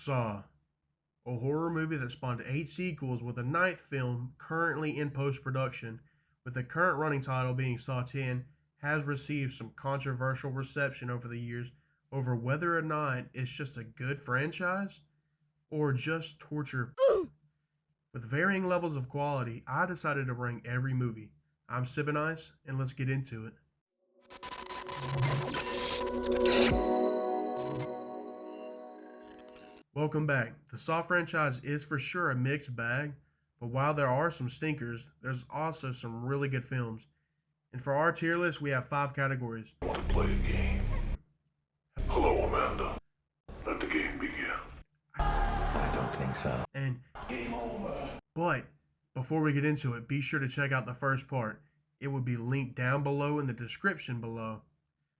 Saw, a horror movie that spawned 8 sequels with a ninth film currently in post-production, with the current running title being Saw 10, has received some controversial reception over the years over whether or not it's just a good franchise or just torture. With varying levels of quality, I decided to rank every movie. I'm Sippin' Ice, and let's get into it. Welcome back. The Saw franchise is for sure a mixed bag, but while there are some stinkers, there's also some really good films. And for our tier list, we have 5 categories. Want to play a game? Hello, Amanda. Let the game begin. I don't think so. And Game over. But before we get into it, be sure to check out the first part. It will be linked down below in the description below.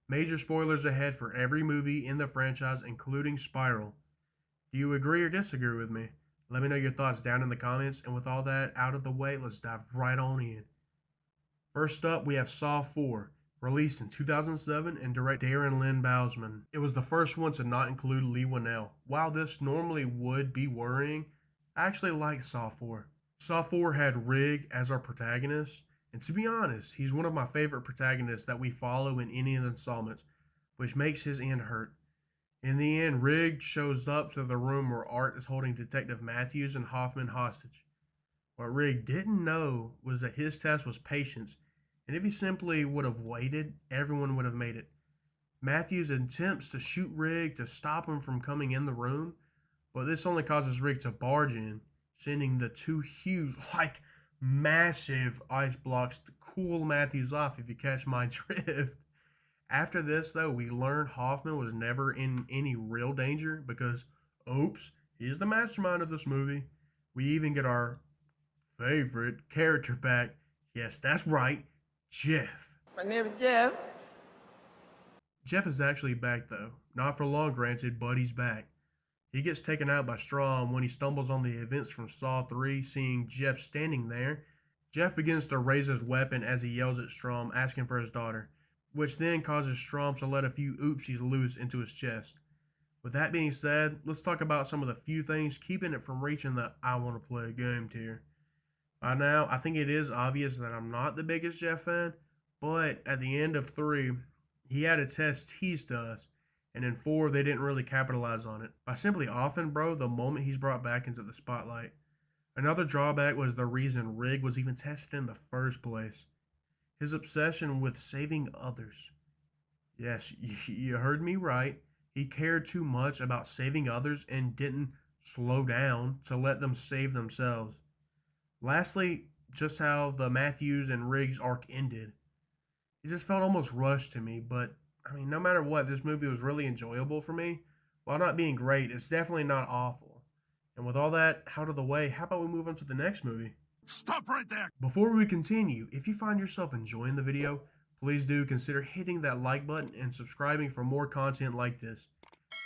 Major spoilers ahead for every movie in the franchise, including Spiral. Do you agree or disagree with me? Let me know your thoughts down in the comments, and with all that out of the way, let's dive right on in. First up, we have Saw 4, released in 2007 and directed Darren Lynn Bousman. It was the first one to not include Leigh Whannell. While this normally would be worrying, I actually like Saw 4. Saw 4 had Rig as our protagonist, and to be honest, he's one of my favorite protagonists that we follow in any of the installments, which makes his end hurt. In the end, Rig shows up to the room where Art is holding Detective Matthews and Hoffman hostage. What Rig didn't know was that his test was patience, and if he simply would have waited, everyone would have made it. Matthews attempts to shoot Rig to stop him from coming in the room, but this only causes Rig to barge in, sending the 2 huge, massive ice blocks to cool Matthews off, if you catch my drift. After this, though, we learned Hoffman was never in any real danger because, oops, he's the mastermind of this movie. We even get our favorite character back. Yes, that's right, Jeff. My name is Jeff. Jeff is actually back, though. Not for long, granted, but he's back. He gets taken out by Strahm when he stumbles on the events from Saw 3, seeing Jeff standing there. Jeff begins to raise his weapon as he yells at Strahm, asking for his daughter, which then causes Strahm to let a few oopsies loose into his chest. With that being said, let's talk about some of the few things keeping it from reaching the I want to play a game tier. By now, I think it is obvious that I'm not the biggest Jeff fan, but at the end of 3, he had a test teased to us, and in 4, they didn't really capitalize on it by simply offing bro the moment he's brought back into the spotlight. Another drawback was the reason Rig was even tested in the first place. His obsession with saving others. Yes, you heard me right. He cared too much about saving others and didn't slow down to let them save themselves. Lastly, just how the Matthews and Riggs arc ended. It just felt almost rushed to me, but I mean, no matter what, this movie was really enjoyable for me. While not being great, it's definitely not awful. And with all that out of the way, how about we move on to the next movie? Stop right there. Before we continue, if you find yourself enjoying the video, please do consider hitting that like button and subscribing for more content like this.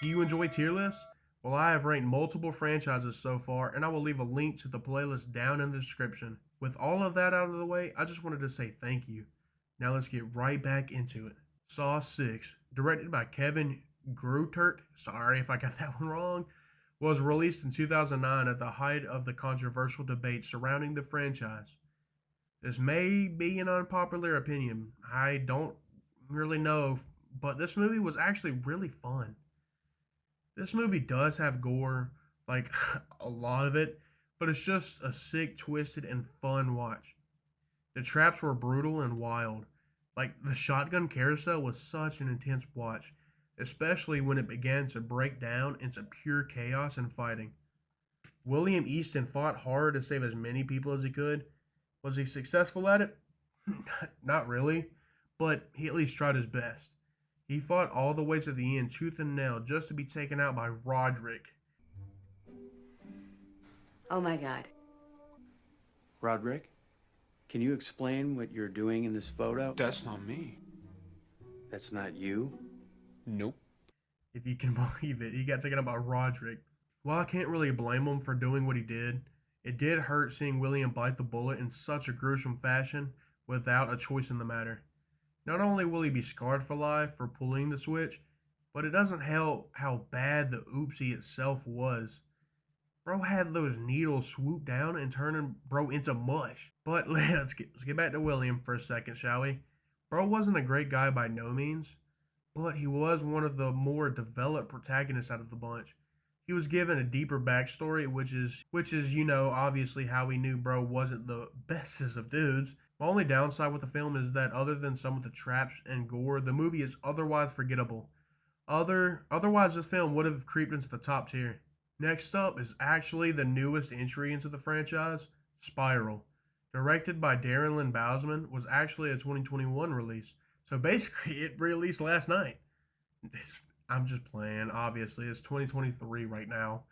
Do you enjoy tier lists? Well, I have ranked multiple franchises so far, and I will leave a link to the playlist down in the description. With all of that out of the way, I just wanted to say thank you. Now let's get right back into it. Saw 6, directed by Kevin Greutert, sorry if I got that one wrong, was released in 2009 at the height of the controversial debate surrounding the franchise. This may be an unpopular opinion, I don't really know, but this movie was actually really fun. This movie does have gore, like a lot of it, but it's just a sick, twisted, and fun watch. The traps were brutal and wild. Like, the shotgun carousel was such an intense watch, especially when it began to break down into pure chaos and fighting. William Easton fought hard to save as many people as he could. Was he successful at it? Not really, but he at least tried his best. He fought all the way to the end, tooth and nail, just to be taken out by Roderick. Oh my God. Roderick, can you explain what you're doing in this photo? That's not me. That's not you? Nope. If you can believe it, he got taken out by Roderick. While I can't really blame him for doing what he did, it did hurt seeing William bite the bullet in such a gruesome fashion without a choice in the matter. Not only will he be scarred for life for pulling the switch, but it doesn't help how bad the oopsie itself was. Bro had those needles swoop down and turning bro into mush. But let's get back to William for a second, shall we? Bro wasn't a great guy by no means, but he was one of the more developed protagonists out of the bunch. He was given a deeper backstory, which is obviously how we knew bro wasn't the bestest of dudes. My only downside with the film is that other than some of the traps and gore, the movie is otherwise forgettable. Otherwise this film would have creeped into the top tier. Next up is actually the newest entry into the franchise, Spiral. Directed by Darren Lynn Bousman, was actually a 2021 release. So basically, it released last night. I'm just playing, obviously. It's 2023 right now.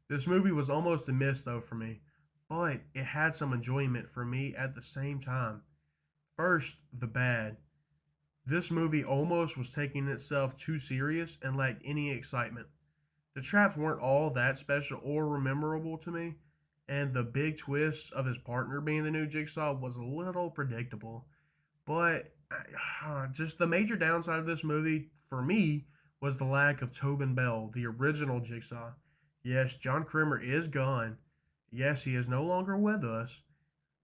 This movie was almost a miss, though, for me. But it had some enjoyment for me at the same time. First, the bad. This movie almost was taking itself too serious and lacked any excitement. The traps weren't all that special or memorable to me, and the big twist of his partner being the new Jigsaw was a little predictable. But just the major downside of this movie, for me, was the lack of Tobin Bell, the original Jigsaw. Yes, John Kramer is gone. Yes, he is no longer with us,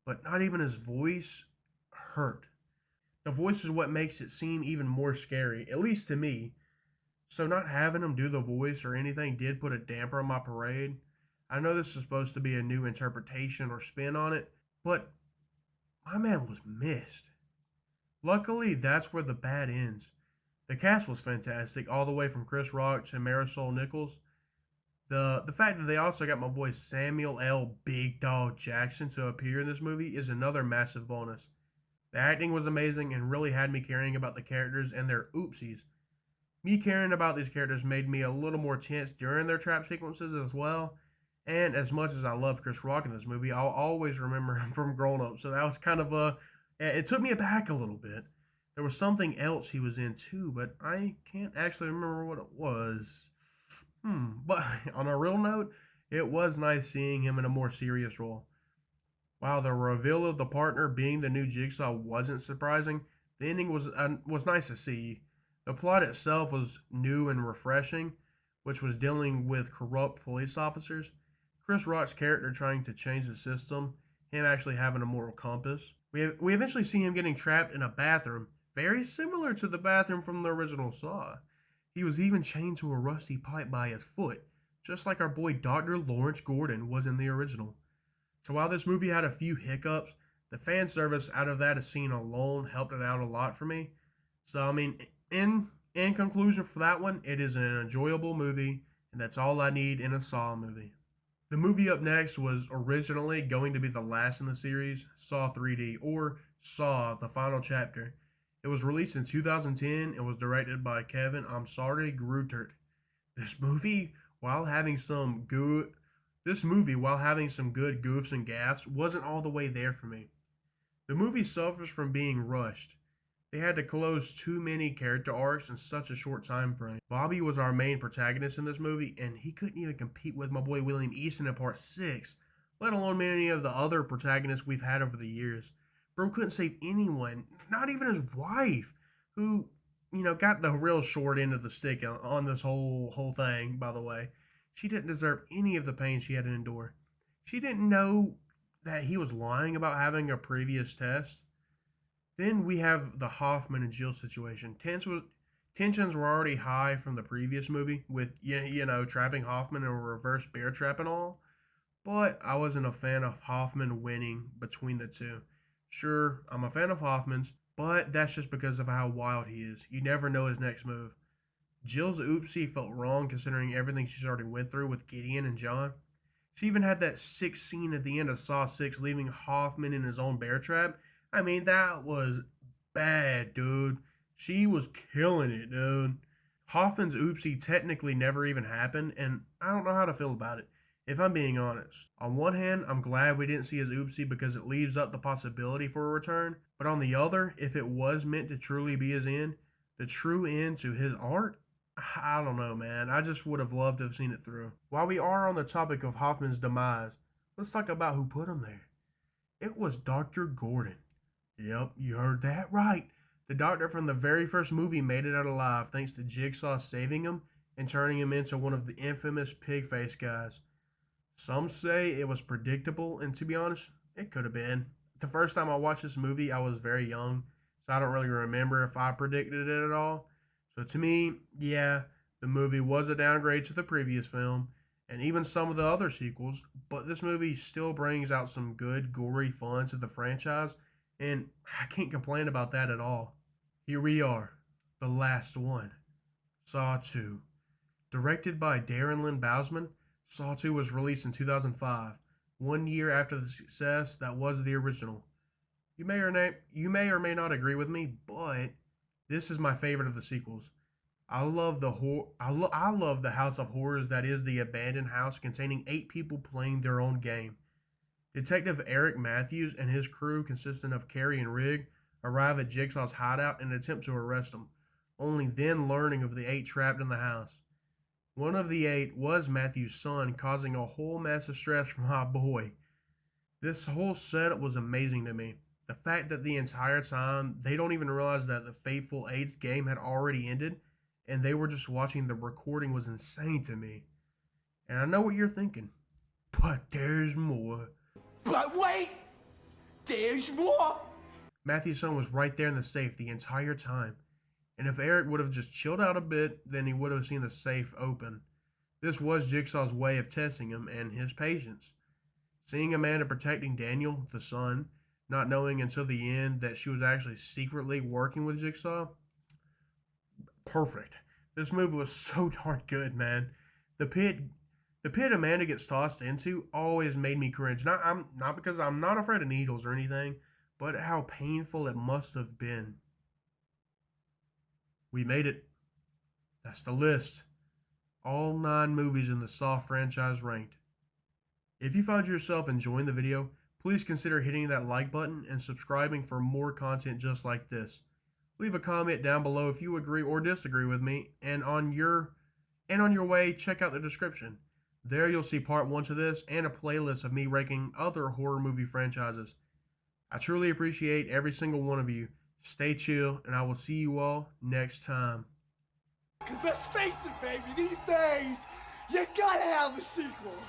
but not even his voice hurt. The voice is what makes it seem even more scary, at least to me. So not having him do the voice or anything did put a damper on my parade. I know this is supposed to be a new interpretation or spin on it, but my man was missed. Luckily, that's where the bad ends. The cast was fantastic, all the way from Chris Rock to Marisol Nichols. The fact that they also got my boy Samuel L. Big Dog Jackson to appear in this movie is another massive bonus. The acting was amazing and really had me caring about the characters and their oopsies. Me caring about these characters made me a little more tense during their trap sequences as well. And as much as I love Chris Rock in this movie, I'll always remember him from Grown Up. So that was kind of it took me aback a little bit. There was something else he was in too, but I can't actually remember what it was. But on a real note, it was nice seeing him in a more serious role. While the reveal of the partner being the new Jigsaw wasn't surprising, the ending was nice to see. The plot itself was new and refreshing, which was dealing with corrupt police officers. Chris Rock's character trying to change the system, him actually having a moral compass. We eventually see him getting trapped in a bathroom, very similar to the bathroom from the original Saw. He was even chained to a rusty pipe by his foot, just like our boy Dr. Lawrence Gordon was in the original. So while this movie had a few hiccups, the fan service out of that scene alone helped it out a lot for me. So I mean, in conclusion for that one, it is an enjoyable movie, and that's all I need in a Saw movie. The movie up next was originally going to be the last in the series, Saw 3D, or Saw, the Final Chapter. It was released in 2010 and was directed by Kevin Grutert. This movie, while having some good goofs and gaffes, wasn't all the way there for me. The movie suffers from being rushed. They had to close too many character arcs in such a short time frame. Bobby was our main protagonist in this movie, and he couldn't even compete with my boy William Easton in part 6, let alone many of the other protagonists we've had over the years. Bro couldn't save anyone, not even his wife, who, got the real short end of the stick on this whole thing, by the way. She didn't deserve any of the pain she had to endure. She didn't know that he was lying about having a previous test. Then we have the Hoffman and Jill situation. Tensions were already high from the previous movie with, trapping Hoffman in a reverse bear trap and all. But I wasn't a fan of Hoffman winning between the two. Sure, I'm a fan of Hoffman's, but that's just because of how wild he is. You never know his next move. Jill's oopsie felt wrong considering everything she's already went through with Gideon and John. She even had that 6 scene at the end of Saw 6 leaving Hoffman in his own bear trap. I mean, that was bad, dude. She was killing it, dude. Hoffman's oopsie technically never even happened, and I don't know how to feel about it, if I'm being honest. On one hand, I'm glad we didn't see his oopsie because it leaves up the possibility for a return, but on the other, if it was meant to truly be his end, the true end to his art, I don't know, man. I just would have loved to have seen it through. While we are on the topic of Hoffman's demise, let's talk about who put him there. It was Dr. Gordon. Yep, you heard that right. The doctor from the very first movie made it out alive thanks to Jigsaw saving him and turning him into one of the infamous pig face guys. Some say it was predictable, and to be honest, it could have been. The first time I watched this movie, I was very young, so I don't really remember if I predicted it at all. So to me, yeah, the movie was a downgrade to the previous film, and even some of the other sequels, but this movie still brings out some good, gory fun to the franchise, and I can't complain about that at all. Here we are, the last one, Saw 2. Directed by Darren Lynn Bousman, Saw 2 was released in 2005, 1 year after the success that was the original. You may or may not agree with me, but this is my favorite of the sequels. I love I love the House of Horrors that is the abandoned house containing 8 people playing their own game. Detective Eric Matthews and his crew, consisting of Carrie and Rigg, arrive at Jigsaw's hideout and attempt to arrest him, only then learning of the 8 trapped in the house. One of the 8 was Matthew's son, causing a whole mess of stress for my boy. This whole setup was amazing to me. The fact that the entire time they don't even realize that the Fateful Eight's game had already ended and they were just watching the recording was insane to me. And I know what you're thinking, but there's more. But wait! There's more! Matthew's son was right there in the safe the entire time. And if Eric would have just chilled out a bit, then he would have seen the safe open. This was Jigsaw's way of testing him and his patience. Seeing Amanda protecting Daniel, the son, not knowing until the end that she was actually secretly working with Jigsaw. Perfect. This movie was so darn good, man. The pit Amanda gets tossed into always made me cringe. Not because I'm not afraid of needles or anything, but how painful it must have been. We made it. That's the list. All 9 movies in the Saw franchise ranked. If you found yourself enjoying the video, please consider hitting that like button and subscribing for more content just like this. Leave a comment down below if you agree or disagree with me, and on your way, check out the description. There you'll see part 1 to this and a playlist of me ranking other horror movie franchises. I truly appreciate every single one of you. Stay chill, and I will see you all next time. Cause let's face it, baby, these days, you gotta have a sequel.